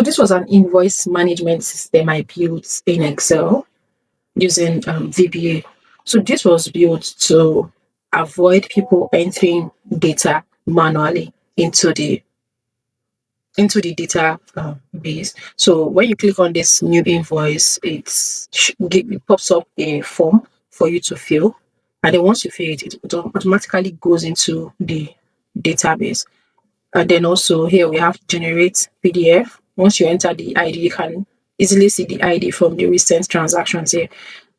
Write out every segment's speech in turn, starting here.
So this was an invoice management system I built in Excel using VBA. So this was built to avoid people entering data manually into the data base. So when you click on this new invoice, it pops up a form for you to fill. And then once you fill it, it automatically goes into the database. And then also here we have generate PDF. Once you enter the ID, you can easily see the ID from the recent transactions here.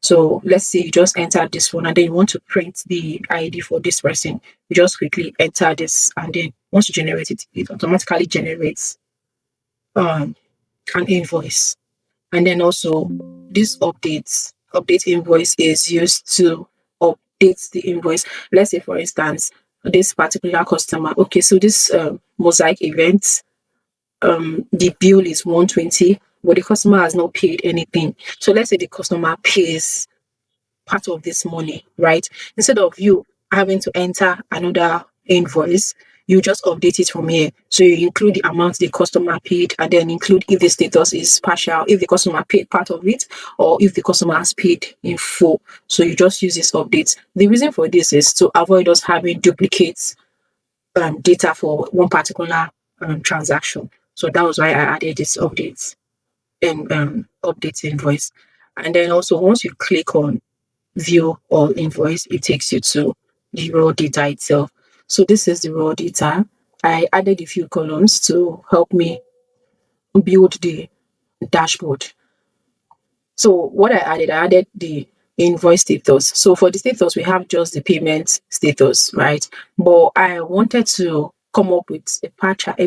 So let's say you just enter this one and then you want to print the ID for this person. You just quickly enter this, and then once you generate it, it automatically generates an invoice. And then also this update invoice is used to update the invoice. Let's say for instance, this particular customer, okay, so this mosaic event, the bill is 120, but the customer has not paid anything. So let's say the customer pays part of this money, right? Instead of you having to enter another invoice, you just update it from here. So you include the amount the customer paid, and then include if the status is partial, if the customer paid part of it, or if the customer has paid in full. So you just use this update. The reason for this is to avoid us having duplicates data for one particular transaction. So that was why I added this update and update invoice. And then also once you click on view or invoice, it takes you to the raw data itself. So this is the raw data. I added a few columns to help me build the dashboard. So what I added the invoice status. So for the status, we have just the payment status, right? But I wanted to come up with a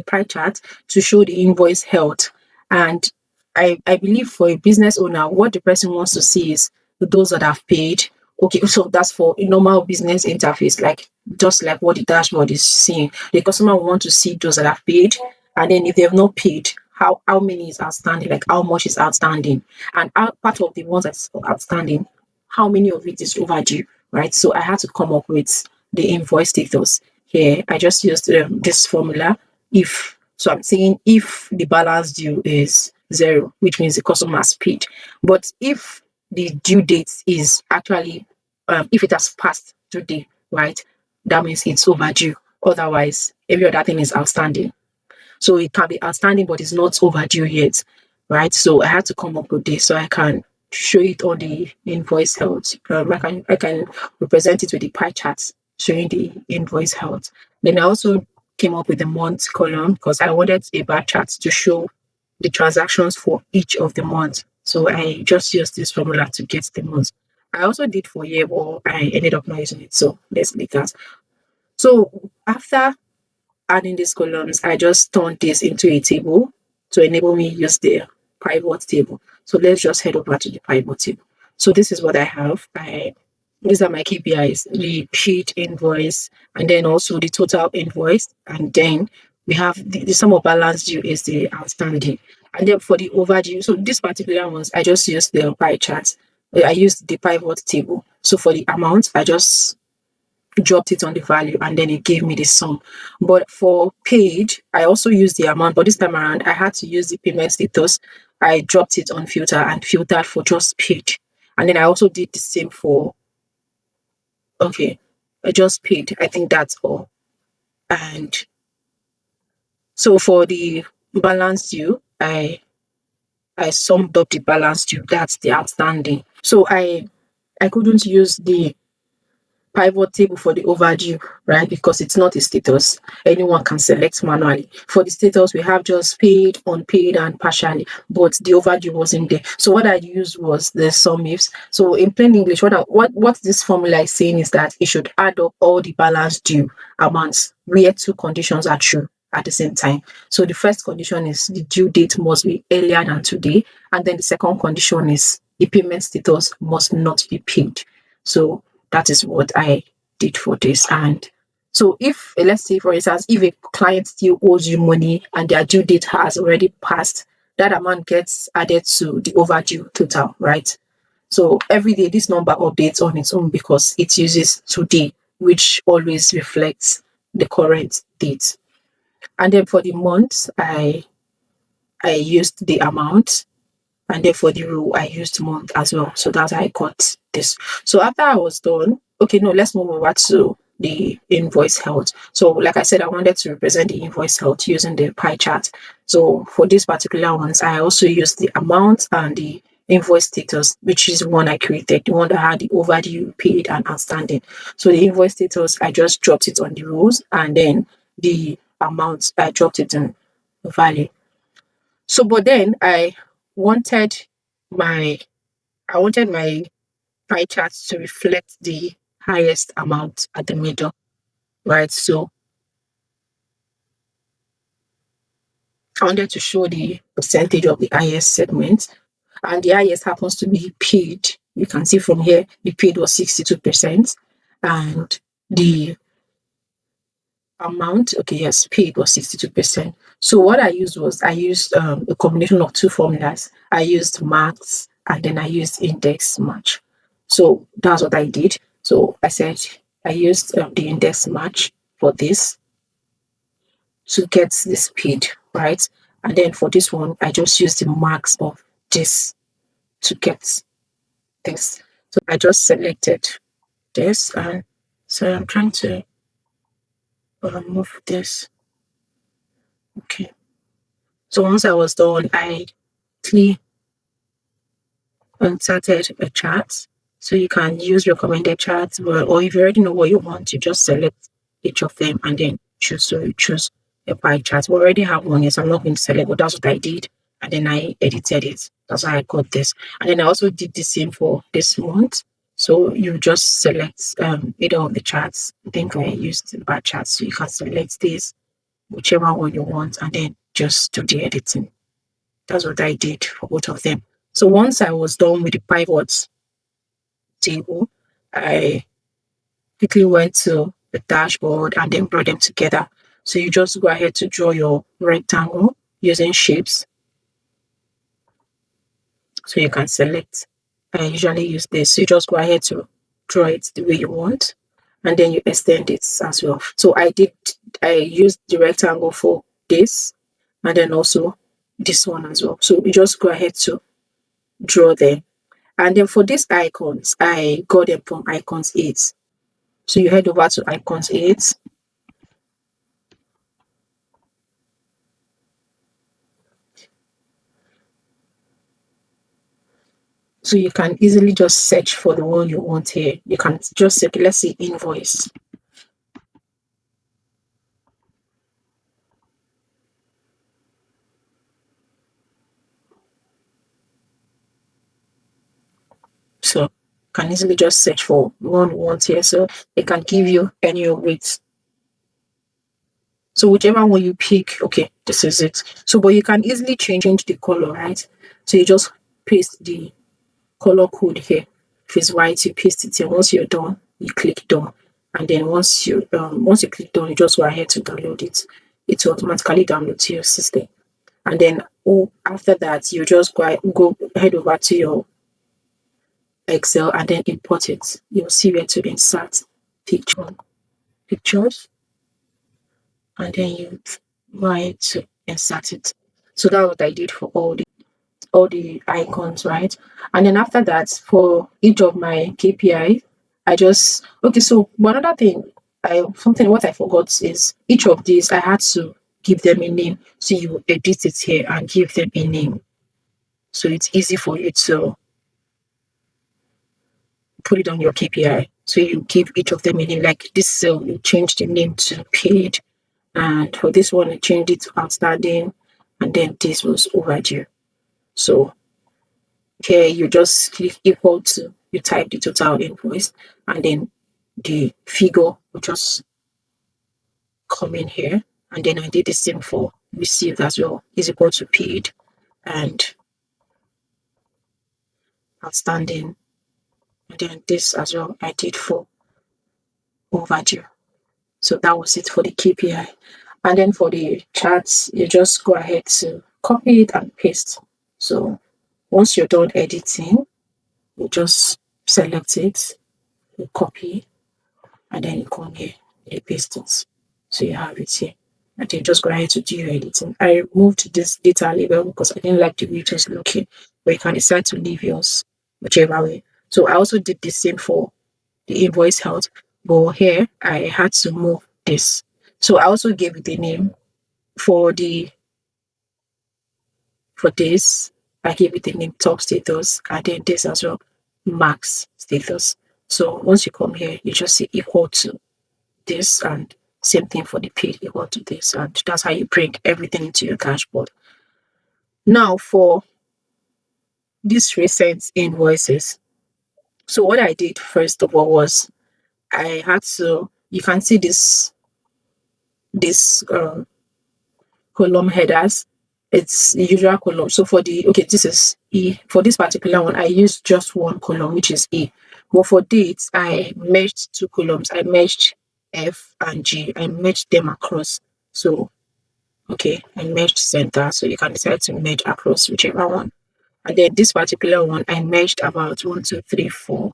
pie chart to show the invoice health. And I believe for a business owner, what the person wants to see is those that have paid. Okay, so that's for a normal business interface, like just like what the dashboard is seeing. The customer will want to see those that have paid, and then if they have not paid, how many is outstanding, like how much is outstanding, and part of the ones that's outstanding, how many of it is overdue, right? So I had to come up with the invoice status. Here, I just used this formula. I'm saying if the balance due is 0, which means the customer has paid. But if the due date is actually, if it has passed today, right, that means it's overdue. Otherwise, every other thing is outstanding. So it can be outstanding, but it's not overdue yet, right? So I had to come up with this so I can show it on the invoice health. I can represent it with the pie charts showing the invoice health. Then I also came up with the month column because I wanted a bar chart to show the transactions for each of the months. So I just used this formula to get the months. I also did for year, but I ended up not using it. So let's leave that. So after adding these columns, I just turned this into a table to enable me use the pivot table. So let's just head over to the pivot table. So this is what I have. These are my KPIs, the paid invoice, and then also the total invoice. And then we have the sum of balance due is the outstanding. And then for the overdue, so this particular ones, I just used the pie chart. I used the pivot table. So for the amount, I just dropped it on the value and then it gave me the sum. But for paid, I also used the amount, but this time around I had to use the payment status. I dropped it on filter and filtered for just paid. And then I also did the same for, okay, I just paid. I think that's all. And so for the balance due, I summed up the balance due. That's the outstanding. So I couldn't use the pivot table for the overdue, right? Because it's not a status. Anyone can select manually. For the status, we have just paid, unpaid, and partially, but the overdue wasn't there. So what I used was the sum ifs. So in plain English, what this formula is saying is that it should add up all the balance due amounts where two conditions are true at the same time. So the first condition is the due date must be earlier than today, and then the second condition is the payment status must not be paid. So that is what I did for this. And so if, let's say for instance, if a client still owes you money and their due date has already passed, that amount gets added to the overdue total, right? So every day this number updates on its own because it uses today, which always reflects the current date. And then for the months, I I used the amount, and then for the row, I used month as well. So that's how I got this. So after I was done, okay, no, let's move over to the invoice health. So like I said, I wanted to represent the invoice health using the pie chart. So for these particular ones, I also used the amount and the invoice status, which is one I created, the one that had the overdue, paid, and outstanding. So the invoice status, I just dropped it on the rows, and then the amount, I dropped it in value. So, but then wanted my I wanted my pie chart to reflect the highest amount at the middle, right? So I wanted to show the percentage of the highest segment, and the highest happens to be paid. You can see from here the paid was 62%, and the amount, okay, yes, paid was 62%. So what I used a combination of two formulas. I used max, and then I used index match. So that's what I did. So I said I used the index match for this to get the speed, right? And then for this one, I just used the max of this to get this. So I just selected this, and so I'm trying to move this. Okay. So once I was done, I quickly inserted a chart. So you can use recommended charts, or if you already know what you want, you just select each of them and then choose. So you choose a pie chart. We already have one, yes, I'm not going to select, but that's what I did. And then I edited it. That's how I got this. And then I also did the same for this month. So you just select either of the charts. I think I used the bar charts. So you can select this, whichever one you want, and then just do the editing. That's what I did for both of them. So once I was done with the pivots table, I quickly went to the dashboard and then brought them together. So you just go ahead to draw your rectangle using shapes. So you can select. I usually use this. So you just go ahead to draw it the way you want, and then you extend it as well. So I used the rectangle for this, and then also this one as well. So you just go ahead to draw them. And then for these icons, I got them from icons 8. So you head over to icons 8. So you can easily just search for the one you want here. You can just say, let's say invoice. So you can easily just search for one you want here. So it can give you any of it. So whichever one you pick, okay, this is it. So, but you can easily change the color, right? So you just paste the color code here. If it's white, you paste it here. Once you're done, you click done. And then once you click done, you just go ahead to download it. It will automatically download to your system. And then after that, you just go head over to your Excel and then import it. You'll see where to insert pictures, and then you try to insert it. So that's what I did for all the icons, right? And then after that, for each of my KPI, I just okay. So one other thing, what I forgot is each of these I had to give them a name. So you edit it here and give them a name. So it's easy for you to put it on your KPI. So you give each of them a name. Like this cell, you change the name to paid, and for this one, I changed it to outstanding, and then this was overdue. So here you just click equal to, you type the total invoice, and then the figure will just come in here. And then I did the same for received as well, is equal to paid, and outstanding. And then this as well, I did for overdue. So that was it for the KPI. And then for the charts, you just go ahead to copy it and paste. So once you're done editing, you just select it, you copy, and then you come here, you paste it. So you have it here. and then just go ahead to do your editing. I removed this data label because I didn't like the way it was looking, but you can decide to leave yours whichever way. So I also did the same for the invoice health, but here I had to move this. So I also gave it a name for this. I gave it a name top status, and then this as well, max status. So once you come here, you just say equal to this, and same thing for the paid equal to this, and that's how you bring everything into your dashboard. Now for these recent invoices. So what I did first of all was I had to, you can see this column headers. It's the usual column. So for the, okay, this is E. For this particular one, I used just one column, which is E. But for dates, I merged two columns. I merged F and G. I merged them across. So, okay, I merged center. So you can decide to merge across whichever one. And then this particular one, I merged about 1, 2, 3, 4.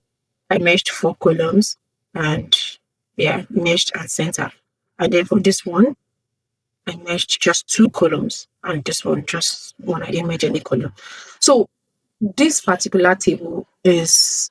I merged 4 columns and yeah, merged and center. And then for this one, I merged just 2 columns, and this one just one. I didn't merge any column. So this particular table is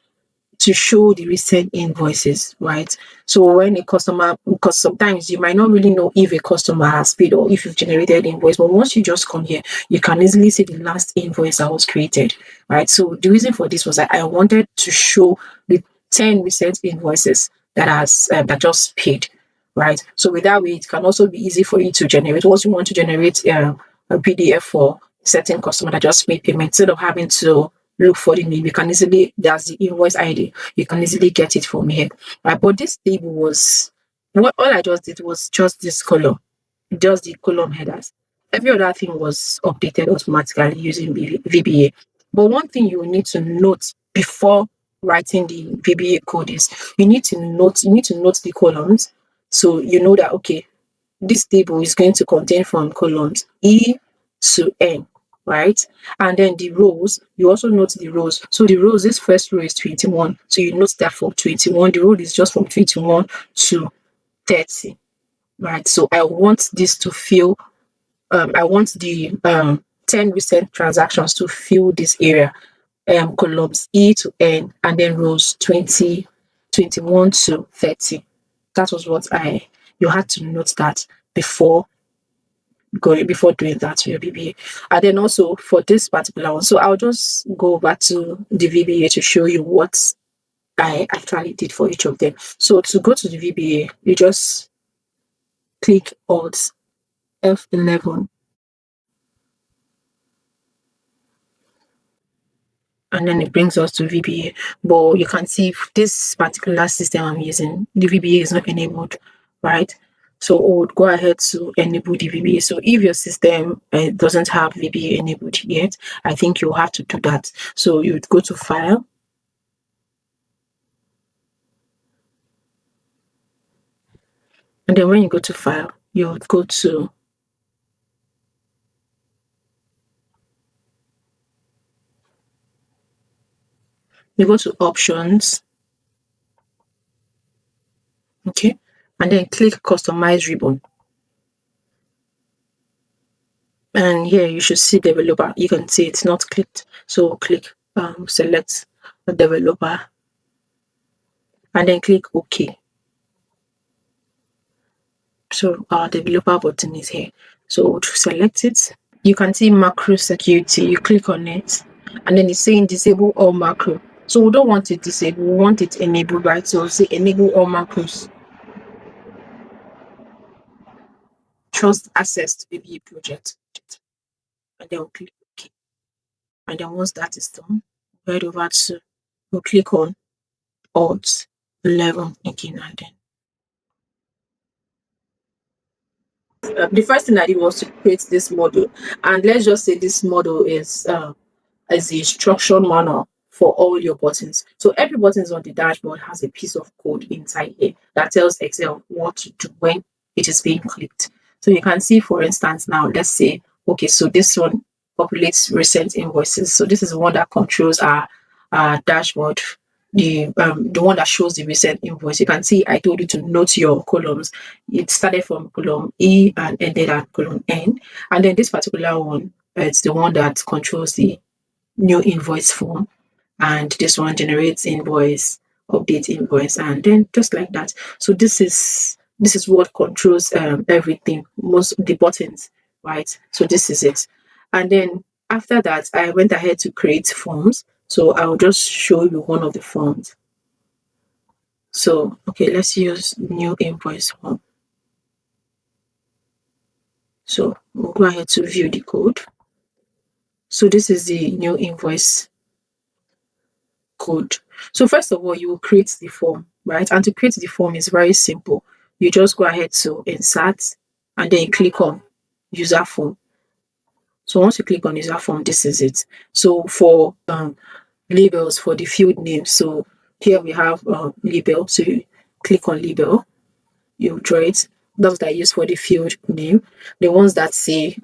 to show the recent invoices, right? So when a customer, because sometimes you might not really know if a customer has paid or if you've generated invoice, but once you just come here, you can easily see the last invoice that was created, right? So the reason for this was that I wanted to show the 10 recent invoices that just paid, right? So with that way, it can also be easy for you to generate. Once you want to generate a PDF for certain customer that just made payment, instead of having to look for the name, you can easily, there's the invoice ID, you can easily get it from here. Right? But this table was, what all I just did was just this column, just the column headers. Every other thing was updated automatically using VBA. But one thing you need to note before writing the VBA code is you need to note the columns, so you know that okay, this table is going to contain from columns E to N, right? And then the rows, you also note the rows. So the rows, this first row is 21. So you note that from 21, the row is just from 21 to 30, right? So I want this to fill, I want the 10 recent transactions to fill this area, columns E to N, and then rows 20, 21 to 30. That was what you had to note that before doing that to your VBA. And then also for this particular one, so I'll just go back to the VBA to show you what I actually did for each of them. So to go to the VBA, you just click Alt F11, and then it brings us to VBA. But you can see this particular system I'm using, the VBA is not enabled, right? So I would go ahead to enable the VBA. So if your system doesn't have VBA enabled yet, I think you'll have to do that. So you would go to File, and then when you go to File, you would go to Options, okay, and then click Customize Ribbon. And here you should see developer. You can see it's not clicked. So click select the developer and then click OK. So our developer button is here. So to select it, you can see macro security. You click on it and then it's saying disable all macro. So we don't want it disabled, we want it enabled, right? So say enable all macros. Trust access to VBA project. And then we'll click OK. And then once that is done, head over to, we'll click on Alt 11 again, and then the first thing I did was to create this model. And let's just say this model is the instruction manual for all your buttons. So every button on the dashboard has a piece of code inside here that tells Excel what to do when it is being clicked. So you can see, for instance, now let's say, okay, so this one populates recent invoices. So this is one that controls our dashboard. the one that shows the recent invoice. You can see I told you to note your columns. It started from column E and ended at column N. And then this particular one, it's the one that controls the new invoice form. And this one generates invoice, update invoice, and then just like that. So this is what controls everything, most of the buttons, right? So this is it. And then after that, I went ahead to create forms. So I'll just show you one of the forms. So, okay, let's use new invoice form. So we'll go ahead to view the code. So this is the new invoice code. So first of all, you will create the form, right? And to create the form is very simple. You just go ahead to insert and then you click on user form. So once you click on user form, this is it. So for labels for the field name, so here we have label. So you click on label, you draw it. That's what I use for the field name. The ones that say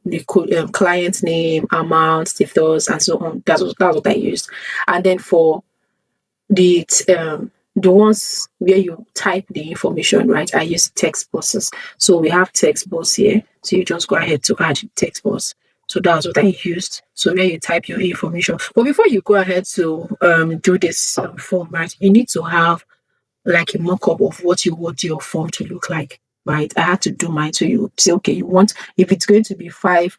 the client name, amount, status, and so on. That's what I used. And then for the ones where you type the information, right? I use text boxes. So we have text box here. So you just go ahead to add text box. So that's what I used. So where you type your information. But before you go ahead to do this form, right, you need to have like a mock-up of what you want your form to look like, right? I had to do mine. So you say, okay, you want, if it's going to be 5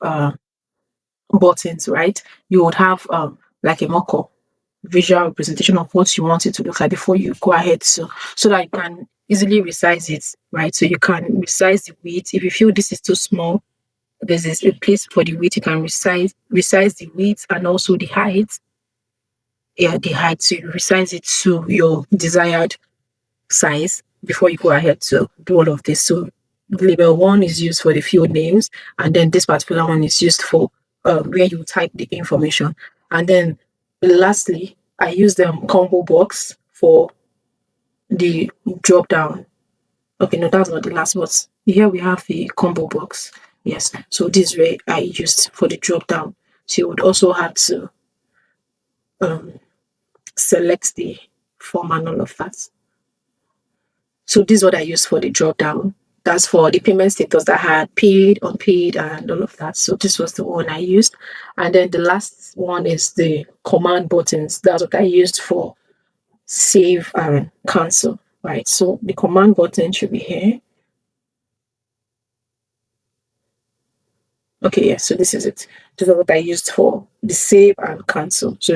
buttons, right? You would have like a mock-up visual representation of what you want it to look like before you go ahead, so that you can easily resize it, right? So you can resize the width. If you feel this is too small, there's a place for the width. You can resize the width and also the height. Yeah, the height. So you resize it to your desired size before you go ahead to do all of this. So label 1 is used for the field names, and then this particular one is used for where you type the information. And then lastly, I use the combo box for the drop down. Okay, no, that's not the last one. Here we have the combo box. Yes, so this way I used for the drop down. So you would also have to select the form and all of that. So this is what I use for the drop down. That's for the payment status that had paid, unpaid, and all of that. So this was the one I used. And then the last one is the command buttons. That's what I used for save and cancel, right? So the command button should be here. Okay, yeah, so this is it. This is what I used for the save and cancel. So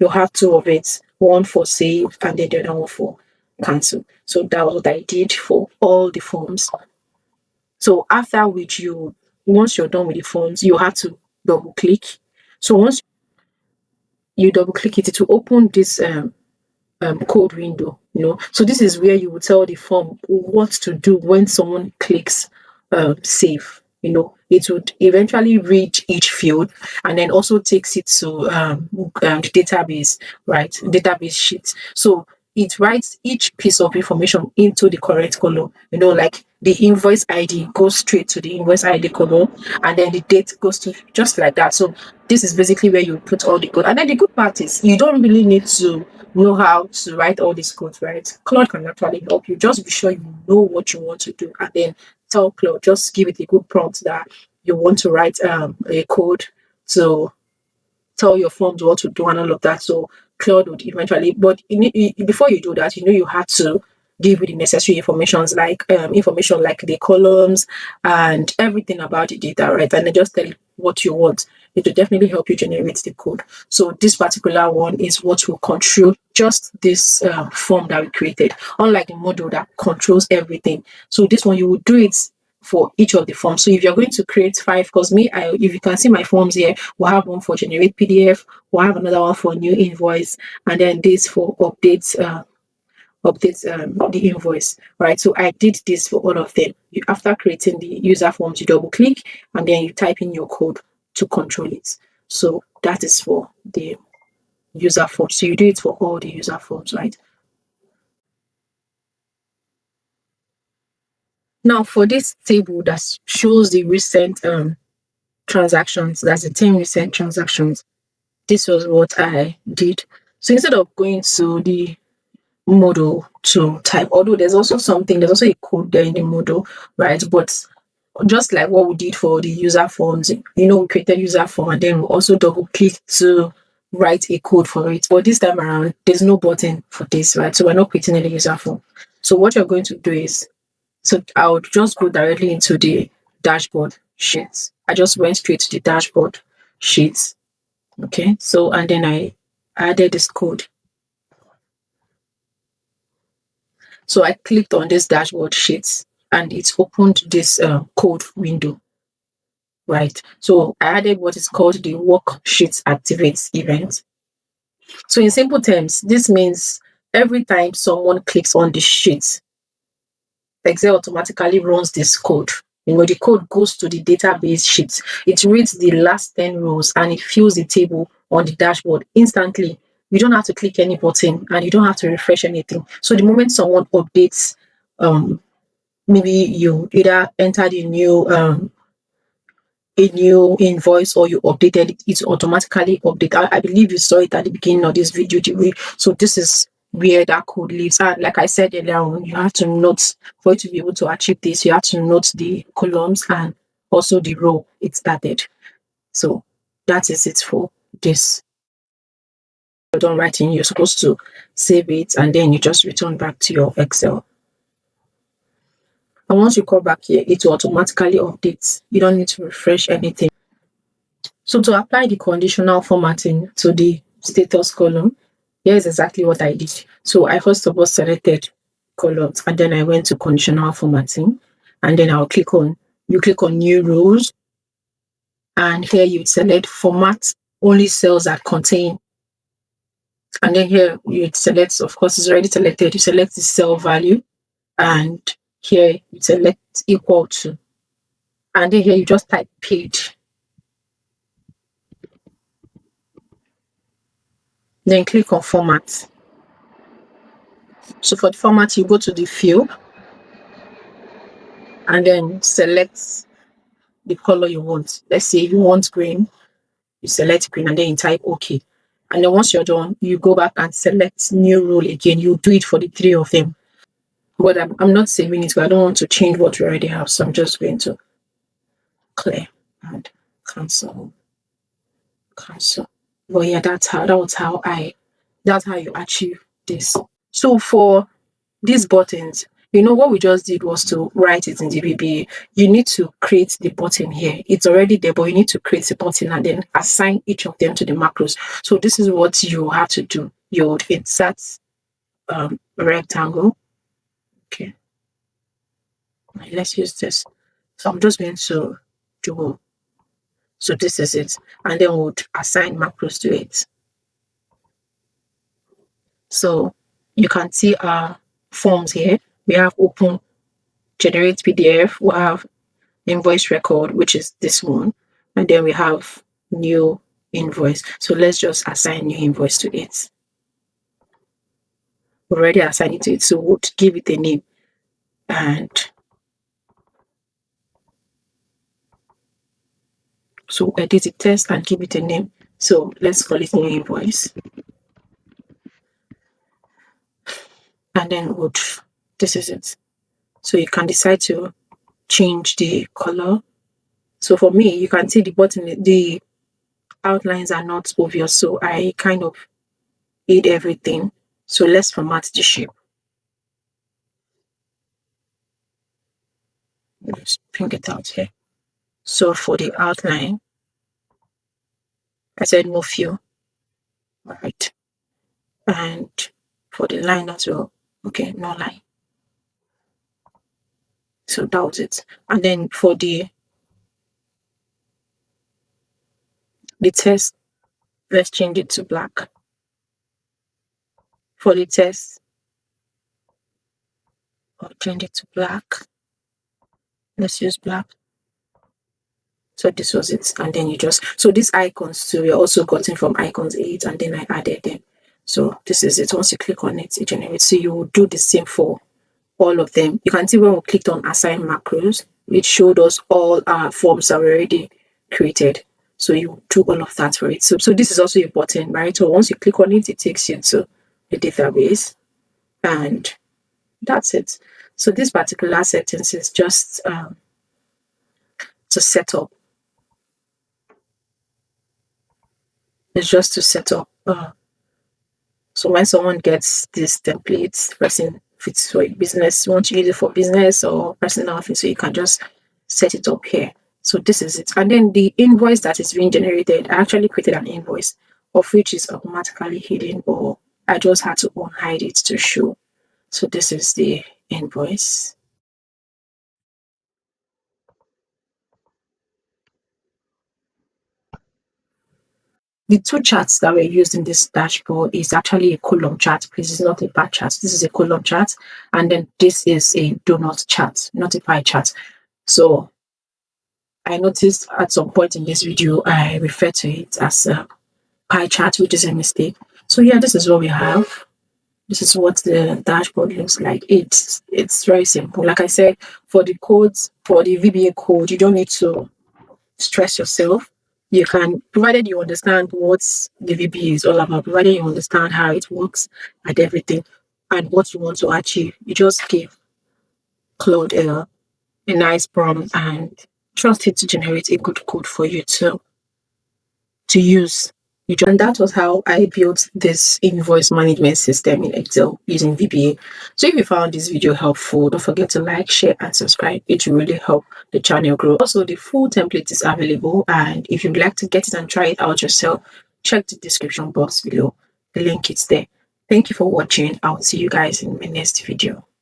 you'll have 2 of it, one for save and then the other one for cancel. So that was what I did for all the forms. So after which once you're done with the forms, you have to double click. So once you double click it, it will open this code window, So this is where you will tell the form what to do when someone clicks save. It would eventually read each field and then also takes it to the database, right? Database sheet. So it writes each piece of information into the correct column. Like the invoice ID goes straight to the invoice ID column, and then the date goes to just like that. So this is basically where you put all the code. And then the good part is you don't really need to know how to write all these codes, right? Claude can actually help you. Just be sure you know what you want to do, and then tell Claude, just give it a good prompt that you want to write a code to tell your forms what to do and all of that. So Claude would eventually, but before you do that, you had to give you the necessary information like the columns and everything about the data, right? And then just tell it what you want. It will definitely help you generate the code. So this particular one is what will control just this form that we created, unlike the module that controls everything. So this one, you will do it for each of the forms. So if you're going to create 5, because if you can see my forms here, we'll have one for generate PDF, we'll have another one for new invoice, and then this for updates the invoice, right? So I did this for all of them. After creating the user forms, you double click and then you type in your code to control it. So that is for the user form. So you do it for all the user forms, right? Now for this table that shows the recent transactions, that's the 10 recent transactions. This was what I did. So instead of going to the model to type, although there's also a code there in the model, right? But just like what we did for the user forms, we created user form and then we also double click to write a code for it. But this time around, there's no button for this, right? So we're not creating any user form. So what you're going to do is, so I would just go directly into the dashboard sheet. I just went straight to the dashboard sheet. Okay. So, and then I added this code. So I clicked on this dashboard sheet and it opened this code window, right? So I added what is called the worksheet activate event. So in simple terms, this means every time someone clicks on the sheet, Excel automatically runs this code. The code goes to the database sheet. It reads the last 10 rows and it fills the table on the dashboard instantly. You don't have to click any button and you don't have to refresh anything. So the moment someone updates, maybe you either entered a new invoice or you updated it, it's automatically update. I believe you saw it at the beginning of this video. So this is where that code lives. And like I said earlier on, you have to note, for you to be able to achieve this, you have to note the columns and also the row it started. So that is it for this. You're done writing, you're supposed to save it and then you just return back to your Excel. And once you come back here, it will automatically update. You don't need to refresh anything. So to apply the conditional formatting to the status column, here's exactly what I did. So I first of all selected columns and then I went to conditional formatting and then you click on new rows and here you select format only cells that contain, and then here you select, of course it's already selected, you select the cell value and here you select equal to, and then here you just type page. Then click on format. So for the format, you go to the field and then select the color you want. Let's say you want green, you select green and then you type OK. And then once you're done, you go back and select new rule again. You do it for the 3 of them. But I'm not saving it because I don't want to change what we already have. So I'm just going to clear and cancel. But yeah, that's how you achieve this. So for these buttons, what we just did was to write it in the VBA. You need to create the button here. It's already there, but you need to create the button and then assign each of them to the macros. So this is what you have to do. You would insert a rectangle. Okay. Let's use this. So I'm just going to do, so this is it. And then we would assign macros to it. So you can see our forms here. We have open, generate PDF, we have invoice record, which is this one, and then we have new invoice. So let's just assign new invoice to it. We already assigned it to it, so we'll give it a name and so edit the text and give it a name. So let's call it new invoice. And then this is it. So you can decide to change the color. So for me, you can see the button, the outlines are not obvious. So I kind of hid everything. So let's format the shape. Let's bring it out here. So for the outline, I said no fill. All right. And for the line as well, okay, no line. So that was it. And then for the text, let's change it to black. For the text, I'll change it to black. Let's use black. So this was it. And then so these icons too, we also gotten from icons 8 and then I added them. So this is it. Once you click on it, it generates. So you will do the same for all of them. You can see when we clicked on assign macros, it showed us all our forms that were already created. So you do all of that for it. So this is also important, right? So once you click on it, it takes you to the database, and that's it. So this particular settings is just to set up. It's just to set up. So when someone gets this template, person, if it's for business, you want to use it for business or personal thing, so you can just set it up here. So this is it. And then the invoice that is being generated, I actually created an invoice of which is automatically hidden, or I just had to unhide it to show. So this is the invoice. The two charts that were used in this dashboard is actually a column chart. Please, it's not a bar chart. This is a column chart. And then this is a donut chart, not a pie chart. So I noticed at some point in this video, I refer to it as a pie chart, which is a mistake. So yeah, this is what we have. This is what the dashboard looks like. It's very simple. Like I said, for the codes, for the VBA code, you don't need to stress yourself. You can, provided you understand what the VBA is all about, provided you understand how it works and everything, and what you want to achieve, you just give Claude a nice prompt and trust it to generate a good code for you to use. And that was how I built this invoice management system in Excel using VBA. So if you found this video helpful, don't forget to like, share, and subscribe. It will really help the channel grow. Also, the full template is available, and if you'd like to get it and try it out yourself, check the description box below. The link is there. Thank you for watching. I'll see you guys in my next video.